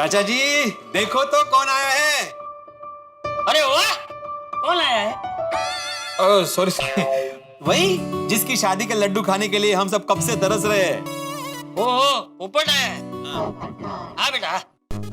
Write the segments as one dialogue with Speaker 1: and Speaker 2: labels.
Speaker 1: चाचा जी देखो तो कौन आया है।
Speaker 2: अरे वाह, कौन आया है?
Speaker 1: सॉरी वही जिसकी शादी के लड्डू खाने के लिए हम सब कब से तरस रहे हैं।
Speaker 2: ओहो, पोपट आया है। हाँ बेटा।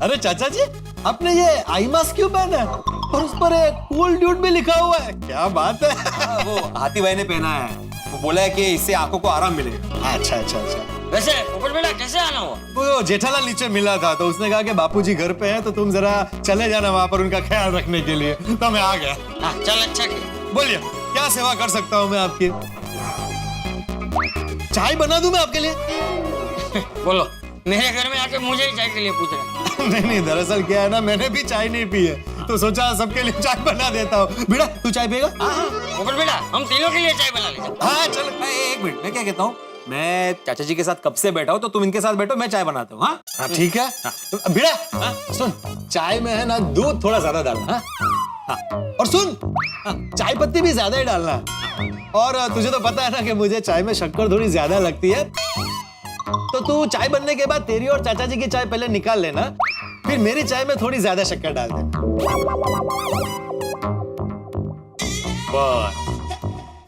Speaker 3: अरे चाचा जी, आपने ये आई मास्क क्यों पहना है और उस पर एक कूल ड्यूड भी लिखा हुआ है, क्या बात है।
Speaker 1: वो हाथी भाई ने पहना है, वो बोला है कि इससे आंखों को आराम मिलेगा।
Speaker 3: अच्छा अच्छा अच्छा।
Speaker 2: वैसे पोपट बेटा कैसे आना हुआ?
Speaker 3: वो जेठालाल नीचे मिला था तो उसने कहा कि बापूजी घर पे हैं तो तुम जरा चले जाना वहां पर उनका ख्याल रखने के लिए, तो मैं आ गया।
Speaker 2: हाँ चल, अच्छा किया।
Speaker 3: बोलिए क्या सेवा कर सकता हूँ मैं आपकी? चाय बना दूं मैं आपके लिए?
Speaker 2: बोलो, मेरे घर में आके मुझे ही चाय के लिए पूछ रहा है।
Speaker 3: नहीं नहीं, दरअसल क्या है ना, मैंने भी चाय नहीं पी है तो सोचा सबके लिए चाय बना देता हूँ। बेटा तू चाय पिएगा?
Speaker 2: हाँ पोपट बेटा, हम तीनों के लिए चाय बना ले।
Speaker 3: हाँ चल।
Speaker 1: एक मिनट, मैं क्या कहता हूँ, मैं चाचा जी के साथ कब से बैठा हूँ तो तुम इनके साथ बैठो, मैं चाय बनाता हूँ। हाँ
Speaker 3: ठीक है। बेटा सुन, चाय में है ना दूध थोड़ा ज्यादा डालना। हाँ और सुन, चाय पत्ती भी ज्यादा ही डालना। और तुझे तो पता है ना कि मुझे चाय में शक्कर थोड़ी ज्यादा लगती है, तो तू चाय बनने के बाद तेरी और चाचा जी की चाय पहले निकाल लेना, फिर मेरी चाय में थोड़ी ज्यादा शक्कर डाल दे।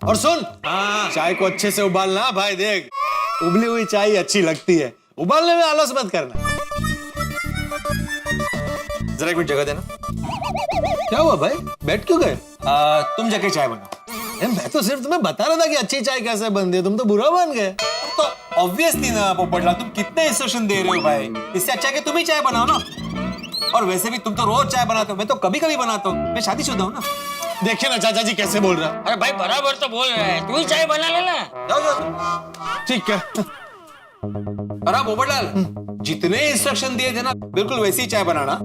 Speaker 3: और सुन, चाय को अच्छे से उबालना भाई, देख उबली हुई चाय अच्छी लगती है, उबालने में आलस मत करना।
Speaker 1: जरा एक मिनट जगह देना।
Speaker 3: क्या हुआ भाई, बैठ क्यों गए?
Speaker 1: तुम जाके चाय बनाओ।
Speaker 3: मैं तो सिर्फ तुम्हें बता रहा था कि अच्छी चाय कैसे बनती है, तुम तो बुरा बन गए।
Speaker 1: तो ऑब्वियसली ना पोपटलाल, तुम कितने इंस्ट्रक्शन दे रहे हो भाई, इससे अच्छा है कि तुम ही चाय बनाओ ना। और वैसे भी तुम तो रोज चाय बनाते हो, मैं तो कभी कभी बनाता हूँ, मैं शादीशुदा हूँ ना।
Speaker 3: देखिए ना चाचा जी कैसे बोल रहा है।
Speaker 2: अरे भाई बराबर तो बोल रहा है, तू ही चाय बना लेना।
Speaker 1: जाओ जाओ।
Speaker 3: ठीक है।
Speaker 1: अरे हाँ, पोपटलाल जितने इंस्ट्रक्शन दिए थे ना बिल्कुल वैसी ही चाय बनाना।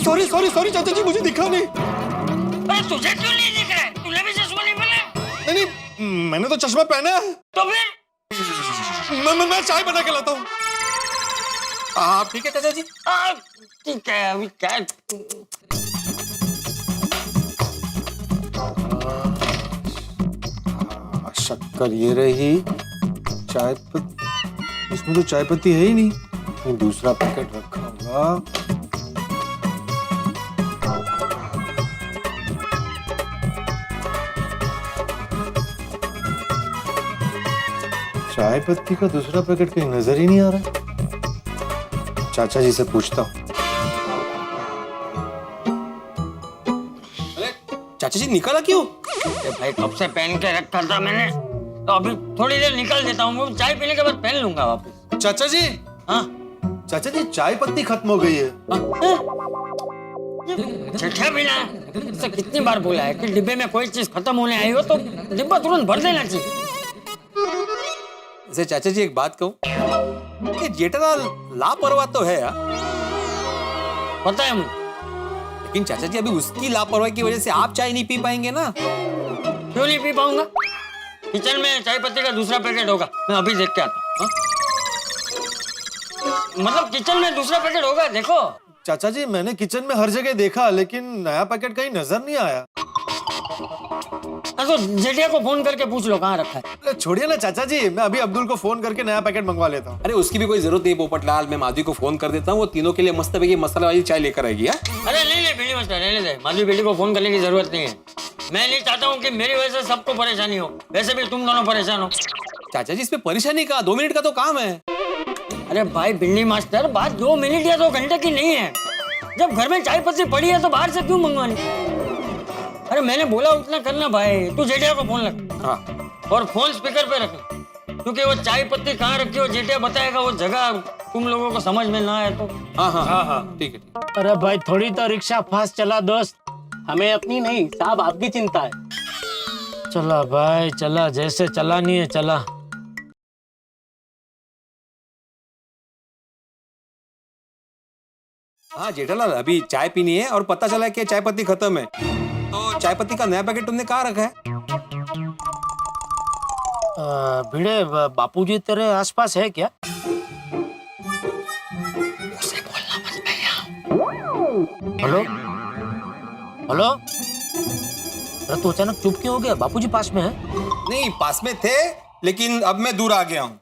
Speaker 3: सॉरी सॉरी सॉरी चाचा जी, मुझे दिखा नहीं।
Speaker 2: अरे तुझे क्यों नहीं दिख रहा है? तूने भी चश्मा नहीं पहना?
Speaker 3: नहीं नहीं, मैंने तो चश्मा पहना है।
Speaker 2: तो फिर
Speaker 3: मैं चाय बना के लाता हूँ।
Speaker 1: हाँ ठीक है चाचा जी।
Speaker 2: ठीक है, अभी क्या?
Speaker 3: शक्कर ये रही, चाय पत्ती, इसमें तो चाय पत्ती है ही नहीं, ये दूसरा पैकेट रखा होगा। चाय पत्ती का दूसरा पैकेट कहीं नजर ही नहीं आ रहा। चाचा जी से पूछता हूँ।
Speaker 1: अरे चाचा जी निकाला क्यों?
Speaker 2: अरे भाई कब से पहन के रखा था मैंने, तो अभी थोड़ी देर निकाल देता हूँ, वो चाय पीने के बाद पहन लूंगा वापस।
Speaker 3: चाचा जी,
Speaker 2: हाँ
Speaker 3: चाचा जी चाय पत्ती खत्म हो गई है।
Speaker 2: चिट्ठा बिना इससे कितनी बार बोला है कि डिब्बे में कोई चीज खत्म होने आई हो तो डिब्बा तुरंत भर देना चाहिए।
Speaker 1: वैसे चाचा जी एक बात कहूँ, ये जेठालाल लापरवाह तो है यार।
Speaker 2: पता है मुझे,
Speaker 1: लेकिन चाचा जी अभी उसकी लापरवाही की वजह से आप चाय नहीं पी पाएंगे ना।
Speaker 2: क्यों नहीं पी पाऊंगा? किचन में चाय पत्ती का दूसरा पैकेट होगा, मैं अभी देख के आता हूँ। मतलब किचन में दूसरा पैकेट होगा, देखो।
Speaker 3: चाचा जी मैंने किचन में हर जगह देखा लेकिन नया पैकेट कहीं नजर नहीं आया।
Speaker 2: तो जेठिया को फोन करके पूछ लो कहाँ रखा है।
Speaker 3: छोड़िए ना चाचा जी, मैं अभी अब्दुल को फोन करके नया पैकेट मंगवा लेता हूँ।
Speaker 1: अरे उसकी भी कोई जरूरत नहीं पोपटलाल, मैं माधवी को फोन कर देता हूँ, वो तीनों के लिए मस्त पैकी मसाला वाली चाय लेकर आएगी।
Speaker 2: अरे नहीं नहीं बेटी, मत रहने दे, माधवी बेटी को फोन करने की जरूरत नहीं है। मैं नहीं चाहता हूँ कि मेरी वजह से सबको परेशानी हो, वैसे भी तुम दोनों परेशान हो।
Speaker 1: चाचा जी इसमें परेशानी का 2 मिनट का तो काम है।
Speaker 2: अरे भाई बिल्ली मास्टर, बात 2 मिनट या 2 घंटे की नहीं है। जब घर में चाय पत्ती पड़ी है तो बाहर से क्यों मंगवानी? अरे मैंने बोला उतना करना भाई। तू जेठिया को फोन लग।
Speaker 1: हाँ
Speaker 2: और फोन स्पीकर पे रख, क्योंकि वो चाय पत्ती कहाँ रखी हो जेठिया बताएगा, वो जगह तुम लोगों को समझ में ना आए तो।
Speaker 1: हाँ हाँ हाँ हाँ ठीक है।
Speaker 4: अरे भाई थोड़ी तो रिक्शा फास्ट चला दोस्त, हमें अपनी नहीं साहब आपकी चिंता है।
Speaker 2: चला भाई चला, जैसे चलानी है चला।
Speaker 1: हाँ जेठालाल अभी चाय पीनी है और पता चला कि चाय पत्ती खत्म है, तो चाय पत्ती का नया पैकेट तुमने कहाँ रखा है?
Speaker 4: भिड़े बापूजी तेरे आसपास है क्या?
Speaker 2: उसे बोलना मत भैया।
Speaker 4: हेलो हेलो, अरे तू अचानक चुप क्यों हो गया? बापूजी पास में है?
Speaker 1: नहीं पास में थे लेकिन अब मैं दूर आ गया हूँ।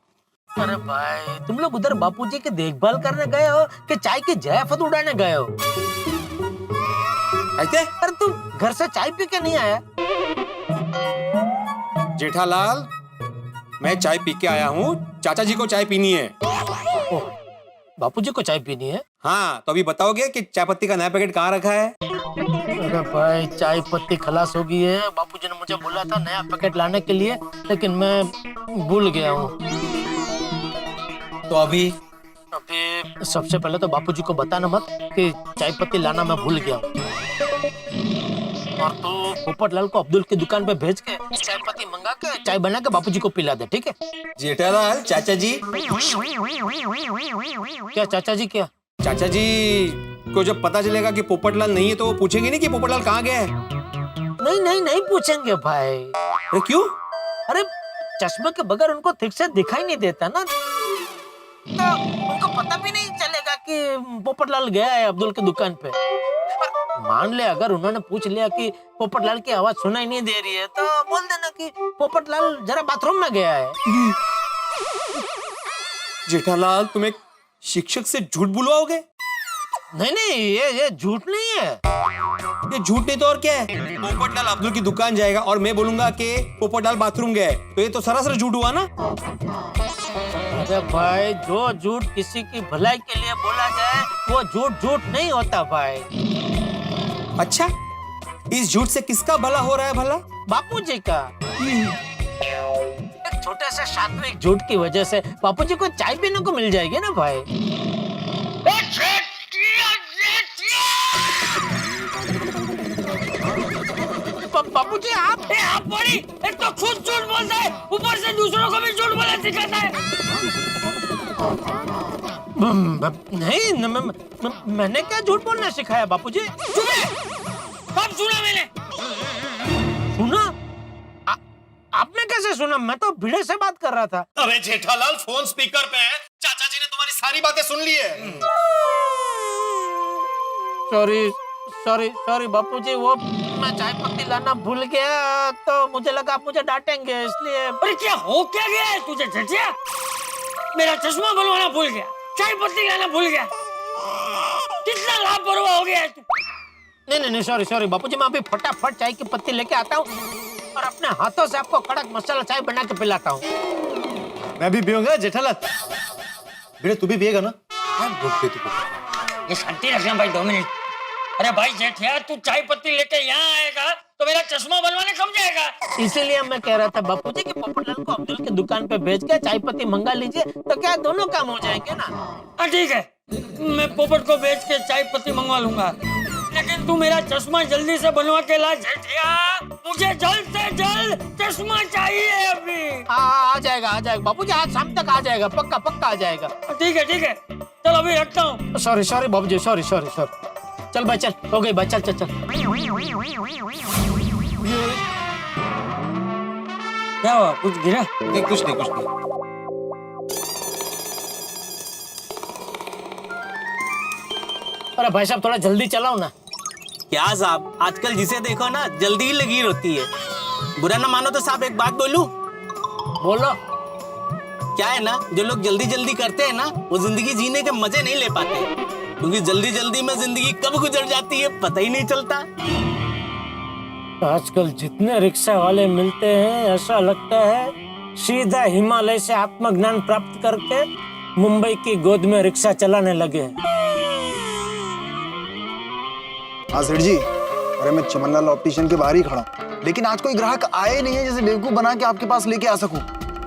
Speaker 4: अरे भाई तुम लोग उधर बापूजी की देखभाल करने गए हो कि चाय की जयफत उड़ाने गए हो?
Speaker 1: ऐसे
Speaker 4: अरे तुम घर से चाय पी के नहीं आया?
Speaker 1: जेठालाल, मैं चाय पी के आया हूँ, चाचा जी को चाय पीनी है।
Speaker 4: बापूजी को चाय पीनी है?
Speaker 1: हाँ, तो अभी बताओगे कि चाय पत्ती का नया पैकेट कहाँ रखा है?
Speaker 4: अरे भाई चाय पत्ती खलास हो गई है। बापूजी ने मुझे बोला था नया पैकेट लाने के लिए, लेकिन मैं भूल गया हूँ।
Speaker 1: तो अभी
Speaker 4: सबसे पहले तो बापूजी को बताना मत कि चाय पत्ती लाना मैं भूल गया हूँ। और तू पोपटलाल को अब्दुल की दुकान पे भेज के चाय पत्ती मंगा के चाय बना के बापूजी को पिला दे, ठीक है?
Speaker 1: जेठालाल, चाचा जी,
Speaker 4: क्या चाचा जी क्या?
Speaker 1: चाचा जी को जब पता चलेगा कि पोपटलाल नहीं है तो वो पूछेंगे नहीं कि पोपटलाल कहाँ गया है?
Speaker 4: नहीं पूछेंगे भाई।
Speaker 1: अरे क्यों?
Speaker 4: अरे चश्मे के बगैर उनको ठीक से दिखाई नहीं देता ना, तो उनको पता भी नहीं चलेगा कि पोपटलाल गया है अब्दुल की दुकान पे। पर मान ले अगर उन्होंने पूछ लिया कि पोपटलाल की आवाज सुनाई नहीं दे रही है, तो बोल देना कि पोपटलाल जरा बाथरूम में गया है।
Speaker 1: जेठालाल, तुम एक शिक्षक से झूठ बुलवाओगे?
Speaker 4: नहीं ये झूठ नहीं है।
Speaker 1: ये झूठ नहीं तो और क्या है? पोपटलाल अब्दुल की दुकान जाएगा और मैं बोलूंगा कि पोपटलाल बाथरूम गए, तो ये तो सरासर झूठ हुआ ना?
Speaker 4: अरे भाई जो झूठ किसी की भलाई के लिए बोला जाए वो झूठ नहीं होता भाई।
Speaker 1: अच्छा, इस झूठ से किसका भला हो रहा है भला?
Speaker 4: बापूजी का। एक छोटे से सात्विक झूठ की वजह से बापूजी को चाय पीने को मिल जाएगी ना भाई। बापूजी आप बड़ी एक तो खुद झूठ बोलता है, ऊपर से दूसरों को भी झूठ बोलना सिखाता है। नहीं मैंने क्या झूठ बोलना सिखाया बापूजी? कब सुना मैंने? सुना? आपने कैसे सुना? मैं तो भिड़े से बात कर रहा था।
Speaker 1: अरे जेठालाल, फोन स्पीकर पे है, चाचा जी ने तुम्हारी सारी बातें सुन ली है।
Speaker 4: सॉरी बापूजी, वो मैं चाय पत्ती लाना भूल गया तो मुझे लगा आप मुझे डांटेंगे, इसलिए।
Speaker 2: अरे क्या हो क्या गया है तुझे झटिया? मेरा चश्मा बनवाना भूल गया, चाय पत्ती लाना भूल गया, कितना लापरवाह हो गया है तू।
Speaker 4: नहीं सॉरी बापूजी, मैं अभी फटाफट चाय की पत्ती लेके आता हूँ और अपने हाथों से आपको कड़क मसाला चाय बना के पिलाता हूँ।
Speaker 3: मैं भी पीऊंगा जेठालाल। बेटा तू भी पिएगा ना?
Speaker 2: ये शांति रखना भाई, 2 मिनट। अरे भाई जेठिया, तू चाय पत्ती लेके यहाँ आएगा तो मेरा चश्मा बनवाने कब जाएगा?
Speaker 4: इसीलिए मैं कह रहा था बापूजी कि पोपटलाल को अब्दुल की दुकान पे भेज के चाय पत्ती मंगा लीजिए, तो क्या दोनों काम हो जाएंगे ना।
Speaker 2: हाँ ठीक है, मैं पोपट को भेज के चाय पत्ती मंगवा लूंगा, लेकिन तू मेरा चश्मा जल्दी से बनवा के ला जेठिया। मुझे जल्द से जल्द चश्मा चाहिए अभी।
Speaker 4: आ जाएगा बापूजी, आज शाम तक आ जाएगा, पक्का आ जाएगा।
Speaker 2: ठीक है, चल अभी रखता हूँ।
Speaker 4: सॉरी बाबूजी, सॉरी। चल भाई, चल हो गई भाई, चल।
Speaker 2: क्या हुआ, कुछ गिरा?
Speaker 1: नहीं, कुछ नहीं।
Speaker 4: अरे भाई साहब थोड़ा जल्दी चलाओ ना।
Speaker 5: क्या साहब, आजकल जिसे देखो ना जल्दी ही लगी होती है। बुरा ना मानो तो साहब एक बात बोलूं?
Speaker 4: बोलो।
Speaker 5: क्या है ना, जो लोग जल्दी जल्दी करते हैं ना, वो जिंदगी जीने के मजे नहीं ले पाते, क्योंकि जल्दी जल्दी में जिंदगी कब गुजर जाती है पता ही नहीं चलता।
Speaker 4: आजकल जितने रिक्शा वाले मिलते हैं, ऐसा लगता है सीधा हिमालय से आत्मज्ञान प्राप्त करके मुंबई की गोद में रिक्शा चलाने लगे।
Speaker 6: हाँ सेठ जी, अरे मैं चमनलाल ऑप्टिशियन के बाहर ही खड़ा हूँ, लेकिन आज कोई ग्राहक आए नहीं है जैसे बेवकूफ बना के आपके पास लेके आ सकूं।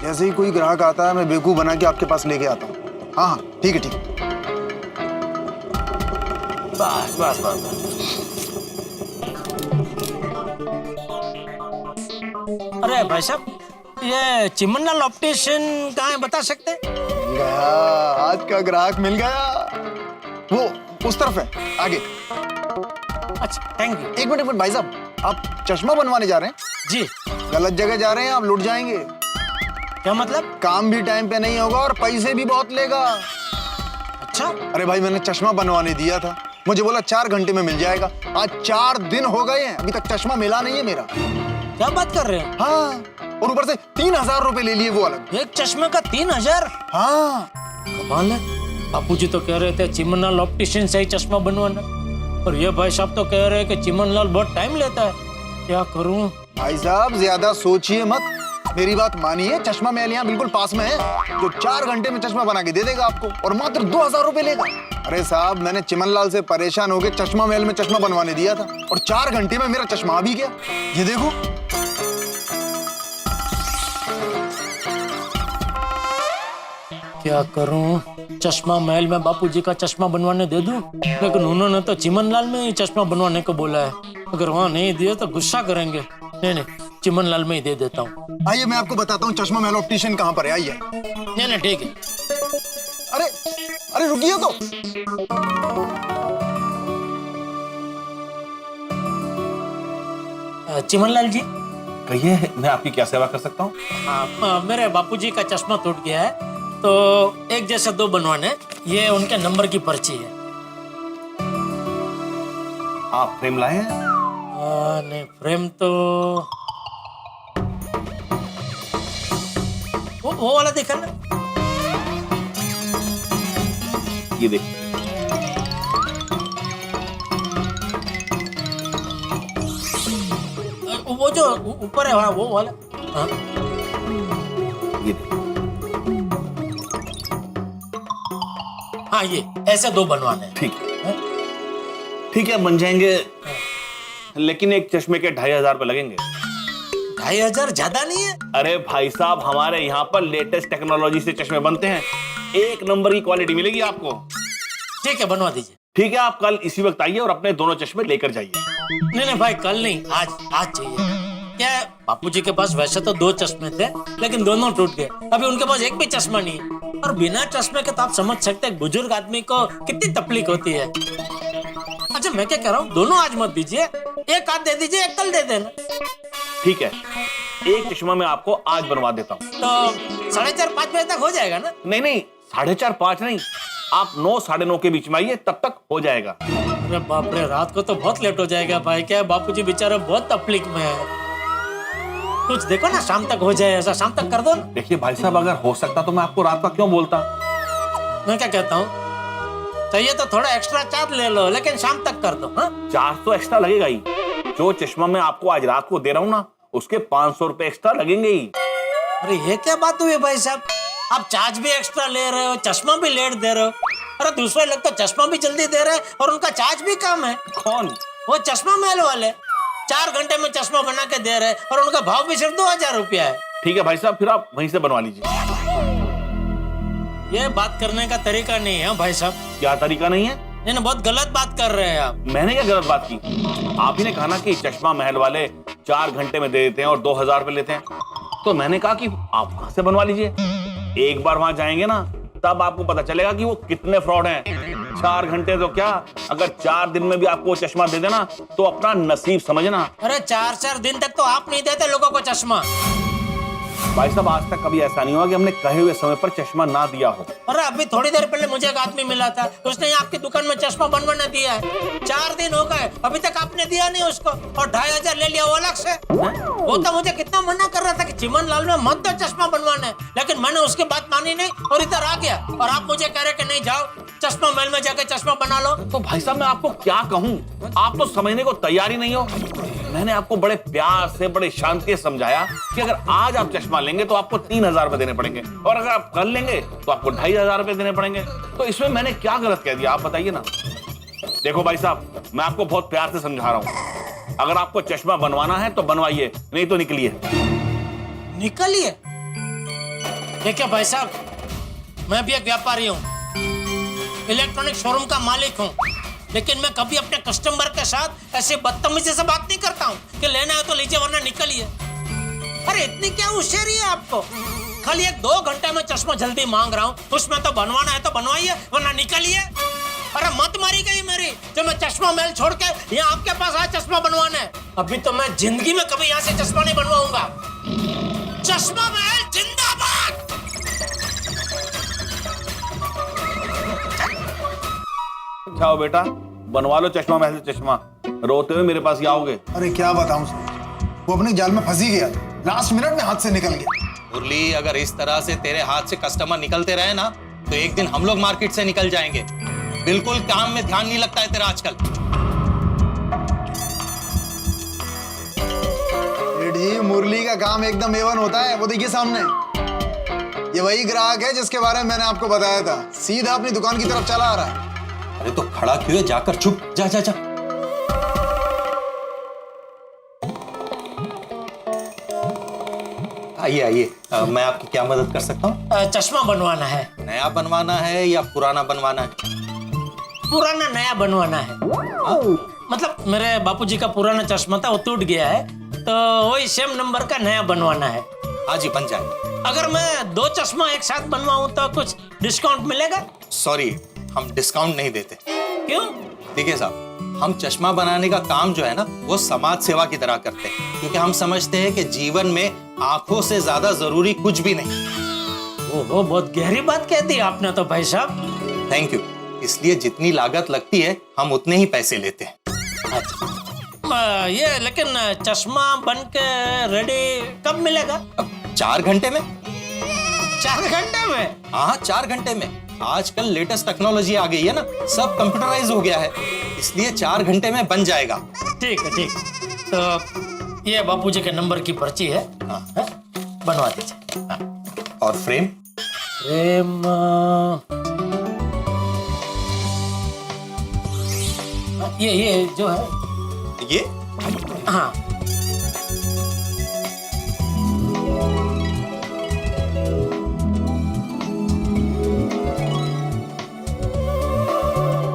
Speaker 6: जैसे ही कोई ग्राहक आता है मैं बेवकूफ बना के आपके पास लेके आता हूँ। हाँ ठीक है।
Speaker 4: बस। अरे भाई साहब, ये चिमनलाल ऑप्टिशियन कहाँ है, बता सकते?
Speaker 6: मिल गया, आज का ग्राहक मिल गया। वो उस तरफ है, आगे।
Speaker 4: अच्छा थैंक यू।
Speaker 6: एक मिनट भाई साहब, आप चश्मा बनवाने जा रहे हैं?
Speaker 4: जी।
Speaker 6: गलत जगह जा रहे हैं, आप लुट जाएंगे।
Speaker 4: क्या मतलब?
Speaker 6: काम भी टाइम पे नहीं होगा और पैसे भी बहुत लेगा।
Speaker 4: अच्छा।
Speaker 6: अरे भाई, मैंने चश्मा बनवाने दिया था, मुझे बोला 4 घंटे में मिल जाएगा। आज 4 दिन हो गए हैं, अभी तक चश्मा मिला नहीं है मेरा।
Speaker 4: क्या बात कर रहे हैं?
Speaker 6: हाँ, और ऊपर से 3,000 रुपए ले लिए वो अलग।
Speaker 4: एक चश्मे का 3,000?
Speaker 6: हाँ,
Speaker 4: कमाल है। बापूजी तो कह रहे थे चिमनलाल ऑप्टिशियन से ही चश्मा बनवाना, और ये भाई साहब तो कह रहे हैं कि चिमनलाल बहुत टाइम लेता है। क्या करूं?
Speaker 6: भाई साहब ज्यादा सोचिए मत, मेरी बात मानिए। चश्मा महल यहाँ बिल्कुल पास में है, जो 4 घंटे में चश्मा बना के दे देगा आपको, और मात्र 2,000 रुपए लेगा। अरे साहब, मैंने चिमनलाल से परेशान होकर चश्मा महल में चश्मा बनवाने दिया था, और 4 घंटे में मेरा चश्मा आ भी गया। ये देखो।
Speaker 4: क्या करूं? चश्मा महल में बापूजी का चश्मा बनवाने दे दूं, लेकिन उन्होंने तो चिमनलाल में ही चश्मा बनवाने को बोला है। अगर वहां नहीं दिए तो गुस्सा करेंगे। नहीं, चिमनलाल में ही दे देता हूँ।
Speaker 6: आइए मैं आपको बताता हूँ चश्मा महल ऑप्टिशियन कहाँ पर है। आइए।
Speaker 4: नहीं, ठीक है।
Speaker 6: अरे अरे रुकिए तो।
Speaker 4: चिमनलाल जी,
Speaker 1: कहिए, मैं आपकी क्या सेवा कर सकता हूँ?
Speaker 4: हाँ, मेरे बापूजी का चश्मा टूट गया है, तो एक जैसे 2 बनवाने। ये उनके नंबर की पर्ची है।
Speaker 1: आप फ्रेम लाए हैं?
Speaker 4: नहीं, फ्रेम तो वो वाला देखा ना।
Speaker 1: ये देखिए।
Speaker 4: वो जो ऊपर है वो वाला। हाँ?
Speaker 1: ये देखिए।
Speaker 4: हाँ, ये ऐसे 2 बनवाने हैं।
Speaker 1: ठीक है, बन जाएंगे, लेकिन एक चश्मे के 2,500 रुपए लगेंगे।
Speaker 4: 2,500 ज्यादा नहीं है?
Speaker 1: अरे भाई साहब, हमारे यहाँ पर लेटेस्ट टेक्नोलॉजी से चश्मे बनते हैं, 1 नंबर की क्वालिटी मिलेगी आपको।
Speaker 4: ठीक है, बनवा दीजिए।
Speaker 1: ठीक है, आप कल इसी वक्त आइए और अपने दोनों चश्मे लेकर जाइए।
Speaker 4: नहीं भाई, कल नहीं, आज चाहिए। क्या है, बापूजी के पास वैसे तो 2 चश्मे थे, लेकिन दोनों टूट गए। अभी उनके पास एक भी चश्मा नहीं है, और बिना चश्मे के तो आप समझ सकते हैं बुजुर्ग आदमी को कितनी तकलीफ होती है। अच्छा, मैं क्या कह रहा हूँ, दोनों आज मत दीजिए, एक आज दे दीजिए, एक कल दे देना।
Speaker 1: ठीक है, एक चश्मा मैं आपको आज बनवा देता हूँ।
Speaker 4: तो 4:30-5 बजे तक हो जाएगा ना?
Speaker 1: नहीं, 4:30-5 नहीं, आप 9-9:30 के बीच में आइए, तब तक हो जाएगा।
Speaker 4: अरे बाप रे, रात को तो बहुत लेट हो जाएगा भाई। क्या है, बापूजी बेचारे बहुत तकलीफ में है। कुछ देखो ना, शाम तक हो जाए, ऐसा शाम तक कर दो ना।
Speaker 1: देखिए भाई साहब, अगर हो सकता तो मैं आपको रात का क्यों बोलता।
Speaker 4: मैं क्या कहता हूँ, चाहिए तो थोड़ा एक्स्ट्रा चार्ज ले लो, लेकिन शाम तक कर दो। हाँ,
Speaker 1: 400 एक्स्ट्रा लगेगा ही। जो चश्मा मैं आपको आज रात को दे रहा हूँ ना, उसके 500 रुपए एक्स्ट्रा लगेंगे ही।
Speaker 4: अरे ये क्या बात हुई भाई साहब, आप चार्ज भी एक्स्ट्रा ले रहे हो, चश्मा भी लेट दे रहे हो। अरे दूसरे लोग तो चश्मा भी जल्दी दे रहे हैं और उनका चार्ज भी कम है।
Speaker 1: कौन?
Speaker 4: वो चश्मा महल वाले 4 घंटे में चश्मा बना के दे रहे हैं, और उनका भाव भी सिर्फ 2,000 रुपया है।
Speaker 1: ठीक है भाई साहब, फिर आप वहीं से बनवा लीजिए।
Speaker 4: ये बात करने का तरीका नहीं है भाई साहब।
Speaker 1: क्या तरीका नहीं है?
Speaker 4: नहीं, बहुत गलत बात कर रहे हैं आप।
Speaker 1: मैंने क्या गलत बात की? आप ही ने कहा ना कि चश्मा महल वाले 4 घंटे में दे देते हैं और 2,000 रुपए लेते हैं, तो मैंने कहा कि आप वहां से बनवा लीजिए। एक बार वहां जाएंगे ना, तब आपको पता चलेगा कि वो कितने फ्रॉड हैं। 4 घंटे तो क्या, अगर 4 दिन में भी आपको वो चश्मा दे देना तो अपना नसीब समझना।
Speaker 4: अरे 4 दिन तक तो आप नहीं देते लोगों को चश्मा।
Speaker 1: भाई साहब, आज तक कभी ऐसा नहीं हुआ कि हमने कहे हुए समय पर चश्मा ना दिया हो।
Speaker 4: अरे अभी थोड़ी देर पहले मुझे एक आदमी मिला था, उसने आपकी दुकान में चश्मा बनवाने दिया है। 4 दिन हो गए, अभी तक आपने दिया नहीं उसको, और 2,500 ले लिया वो अलग से। वो तो मुझे कितना मना कर रहा था कि चिमनलाल में मत दो चश्मा बनवाने, लेकिन मैंने उसकी बात मानी नहीं और इधर आ गया। और आप मुझे कह रहे कि नहीं, जाओ चश्मा महल में जाके चश्मा बना लो।
Speaker 1: तो भाई साहब, मैं आपको क्या कहूँ, आप तो समझने को तैयार ही नहीं हो। मैंने आपको बड़े प्यार से, बड़े शांति से समझाया कि अगर आज आप चश्मा लेंगे तो आपको 3,000 रुपए देने पड़ेंगे, और अगर आप कल लेंगे तो आपको 2,500 रुपए देने पड़ेंगे। तो इसमें मैंने क्या गलत कह दिया, आप बताइए ना। देखो भाई साहब, मैं आपको बहुत प्यार से समझा रहा हूँ, अगर आपको चश्मा बनवाना है तो बनवाइए, नहीं तो निकलिए।
Speaker 4: निकलिए? देखिए भाई साहब, मैं भी एक व्यापारी हूँ, इलेक्ट्रॉनिक शोरूम का मालिक हूँ, लेकिन मैं कभी अपने कस्टमर के साथ ऐसे बदतमीजी से बात नहीं करता हूँ कि लेना है तो लीजिए वरना निकलिए। अरे इतनी क्या होशियारी है आपको? खाली 1-2 घंटे में चश्मा जल्दी मांग रहा हूँ, उसमें तो बनवाना है तो बनवाइए वरना निकलिए। अरे मत मारी गई मेरी, जो मैं चश्मा महल छोड़ के यहाँ आपके पास आया चश्मा बनवाने। अभी तो मैं जिंदगी में कभी यहाँ से चश्मा नहीं बनवाऊंगा। चश्मा महल जिंदाबाद।
Speaker 1: जाओ बेटा, बनवा लो चश्मा महल से चश्मा, रोते हुए मेरे पास ही आओगे।
Speaker 6: अरे क्या बताऊं सर, वो अपने जाल में फंस ही गया, लास्ट मिनट में हाथ से निकल गया।
Speaker 5: मुरली, अगर इस तरह से तेरे हाथ से कस्टमर निकलते रहे ना तो एक दिन हम लोग मार्केट से निकल जाएंगे। बिल्कुल काम में ध्यान नहीं लगता है तेरा आजकल।
Speaker 6: सेठ जी, मुरली का काम एकदम A1 होता है। वो देखिए सामने, ये वही ग्राहक है जिसके बारे में मैंने आपको बताया था, सीधा अपनी दुकान की तरफ चला आ रहा है।
Speaker 5: अरे तो खड़ा क्यों है, जाकर छुप जा जा जा। आइए आइए, मैं आपकी क्या मदद कर सकता हूँ?
Speaker 4: चश्मा बनवाना है।
Speaker 5: नया बनवाना है या पुराना बनवाना है?
Speaker 4: पुराना नया बनवाना है। मतलब मेरे बापूजी का पुराना चश्मा था, वो टूट गया है, तो वही सेम नंबर का नया बनवाना है।
Speaker 5: हाँ जी, बन जाएगा।
Speaker 4: अगर मैं 2 चश्मा एक साथ बनवाऊं तो कुछ डिस्काउंट मिलेगा?
Speaker 5: सॉरी, हम डिस्काउंट नहीं देते।
Speaker 4: क्यों?
Speaker 5: देखिए साहब, हम चश्मा बनाने का काम जो है ना वो समाज सेवा की तरह करते हैं, क्योंकि हम समझते हैं कि जीवन में आंखों से ज्यादा जरूरी कुछ भी नहीं।
Speaker 4: ओहो, बहुत गहरी बात कह दी आपने तो भाई साहब।
Speaker 5: Thank you. इसलिए जितनी लागत लगती है हम उतने ही पैसे लेते हैं।
Speaker 4: अच्छा, ये लेकिन चश्मा बन के रेडी कब मिलेगा?
Speaker 5: अब 4 घंटे में।
Speaker 4: 4 घंटे में?
Speaker 5: हाँ, 4 घंटे में। आजकल लेटेस्ट टेक्नोलॉजी आ गई है ना, सब कंप्यूटराइज हो गया है, इसलिए 4 घंटे में बन जाएगा।
Speaker 4: ठीक है, ठीक है। तो ये बापूजी के नंबर की पर्ची है।
Speaker 5: हाँ।
Speaker 4: है? बनवा दीजिए। हाँ।
Speaker 5: और फ्रेम?
Speaker 4: फ्रेम ये जो है,
Speaker 5: ये?
Speaker 4: हाँ।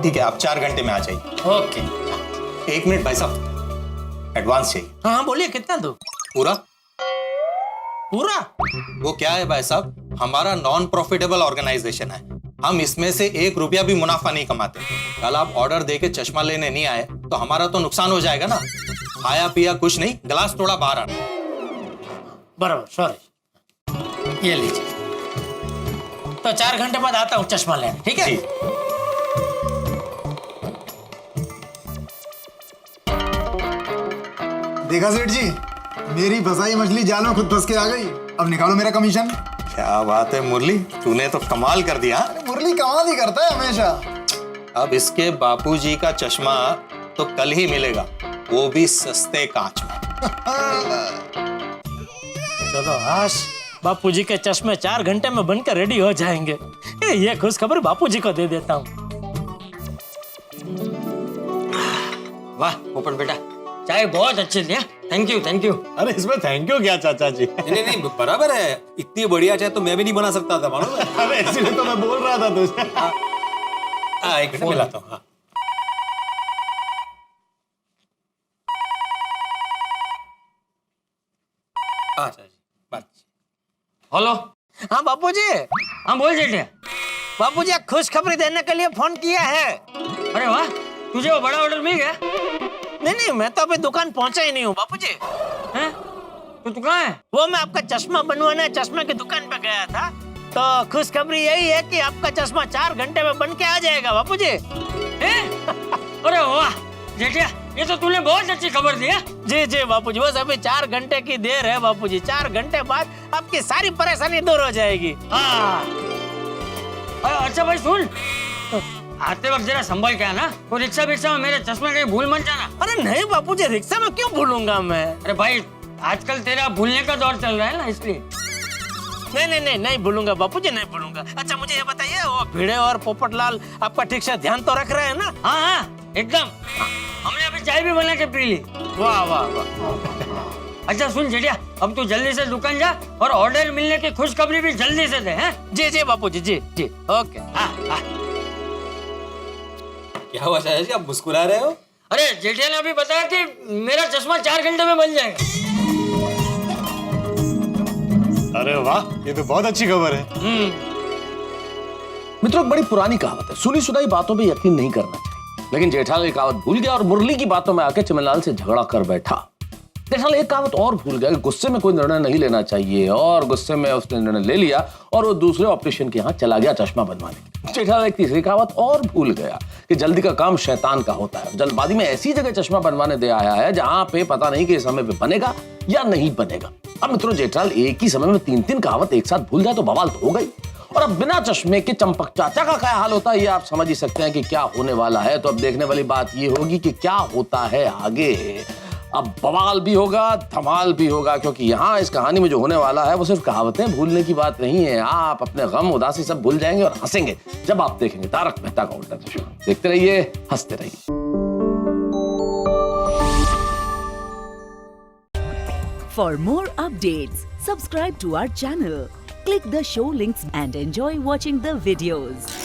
Speaker 5: ठीक है, आप 4 घंटे में आ जाइए।
Speaker 4: ओके।
Speaker 5: 1 मिनट भाई साहब, एडवांस चाहिए।
Speaker 4: हाँ बोलिए, कितना दो?
Speaker 5: पूरा?
Speaker 4: पूरा?
Speaker 5: वो क्या है भाई साहब, हमारा नॉन प्रॉफिटेबल ऑर्गेनाइजेशन है, हम इसमें से 1 रुपया भी मुनाफा नहीं कमाते। कल आप ऑर्डर देके चश्मा लेने नहीं आए तो हमारा तो नुकसान हो जाएगा ना। खाया पिया कुछ नहीं, गिलास थोड़ा बाहर आना।
Speaker 4: बराबर, सॉरी। ये लीजिए। तो 4 घंटे बाद आता हूँ चश्मा लेने, ठीक है?
Speaker 6: देखा सेठ जी, मेरी फंसाई मछली जाल में खुद फंस के आ गई। अब निकालो मेरा कमीशन।
Speaker 5: क्या बात है मुरली, तूने तो कमाल कर दिया।
Speaker 6: मुरली कमाल ही करता है हमेशा।
Speaker 5: अब इसके बापूजी का चश्मा तो कल ही मिलेगा, वो भी सस्ते कांच में।
Speaker 4: चलो आज बापूजी के चश्मे 4 घंटे में बनकर रेडी हो जाएंगे। ये खुश खबर बापूजी को दे देता हूँ।
Speaker 2: वाह पोपट बेटा, चाय बहुत अच्छी थी। Thank you, thank you.
Speaker 3: अरे इसमें थैंक यू क्या चाचा जी?
Speaker 7: नहीं नहीं, बराबर है। इतनी बढ़िया चाय तो मैं भी नहीं बना सकता था, मालूम है?
Speaker 3: अरे इसीलिए तो मैं बोल रहा था तुझे।
Speaker 7: एक मिनट मिलाता हूँ। हाँ। अच्छा जी, बात।
Speaker 2: हेलो।
Speaker 4: हाँ बापूजी।
Speaker 2: हाँ बोल जेठिया।
Speaker 4: बापूजी एक खुशखबरी देने के लिए फोन किया है।
Speaker 2: अरे वाह, तुझे वो बड़ा ऑर्डर मिल गया?
Speaker 4: नहीं नहीं, मैं तो अभी दुकान पहुंचा ही नहीं हूँ बापूजी।
Speaker 2: हैं? तू कहाँ है?
Speaker 4: वो मैं आपका चश्मा बनवाने चश्मे की दुकान पे गया था, तो खुशखबरी यही है कि आपका चश्मा 4 घंटे में बन के आ जाएगा बापूजी।
Speaker 2: अरे वाह जेठिया, ये तो तूने बहुत अच्छी खबर दी है।
Speaker 4: जी जी बापूजी, बस अभी 4 घंटे की देर है बापूजी। 4 घंटे बाद आपकी सारी परेशानी दूर हो जाएगी।
Speaker 2: हाँ। अच्छा भाई सुन, आते वक्त जरा संभल के आना, वो रिक्शा विक्शा में मेरे चश्मे कहीं भूल मत जाना।
Speaker 4: अरे नहीं बापूजी, रिक्शा में क्यों भूलूंगा मैं?
Speaker 2: अरे भाई आजकल तेरा भूलने का दौर चल रहा है ना, इसलिए।
Speaker 4: नहीं नहीं नहीं, नहीं भूलूंगा बापूजी, नहीं भूलूंगा। अच्छा मुझे ये बताइए, वो भिड़े और पोपटलाल आपका ठीक से ध्यान तो रख रहे हैं ना?
Speaker 2: हाँ हाँ एकदम, हमने अभी चाय भी बना के पी ली।
Speaker 4: वाह वाह वाह।
Speaker 2: अच्छा सुन जेठिया, अब तू जल्दी से दुकान जा और ऑर्डर मिलने की खुशखबरी भी जल्दी से दे। हैं?
Speaker 4: जी जी बापूजी, जी जी, ओके।
Speaker 2: हाँ हाँ।
Speaker 7: क्या हुआ चाचा जी, आप मुस्कुरा रहे हो?
Speaker 2: अरे जेठिया ने अभी बताया कि मेरा चश्मा 4 घंटे में बन जाएगा।
Speaker 3: अरे वाह, ये तो बहुत अच्छी खबर है।
Speaker 1: मित्रों, एक बड़ी पुरानी कहावत है, सुनी सुनाई बातों पे यकीन नहीं करना चाहिए। लेकिन जेठालाल की कहावत भूल गया और मुरली की बातों में आके चिमनलाल से झगड़ा कर बैठा। जेठालाल एक कहावत और भूल गया कि गुस्से में कोई निर्णय नहीं लेना चाहिए, और गुस्से में उसने निर्णय ले लिया और वो दूसरे ऑप्टिशियन के यहाँ चला गया चश्मा बनवाने। जेठालाल एक तीसरी कहावत और भूल गया कि जल्दी का काम शैतान का होता है। जल्दबाजी में ऐसी जगह चश्मा बनवाने दे आया है जहां पे पता नहीं कि इस समय पे बनेगा या नहीं बनेगा। अब मित्रों, जेठालाल एक ही समय में 3-3 कहावत एक साथ भूल जाए तो बवाल तो हो गई। और अब बिना चश्मे के चंपक चाचा का क्या हाल होता है, ये आप समझ ही सकते हैं कि क्या होने वाला है। तो अब देखने वाली बात ये होगी कि क्या होता है आगे। अब बवाल भी होगा, धमाल भी होगा, क्योंकि यहाँ इस कहानी में जो होने वाला है वो सिर्फ कहावतें भूलने की बात नहीं है। आप अपने गम उदासी सब भूल जाएंगे और हंसेंगे जब आप देखेंगे तारक मेहता का उल्टा चश्मा। देखते रहिए, हंसते रहिए।
Speaker 8: For more updates, subscribe to our channel, click the show links and enjoy watching the videos.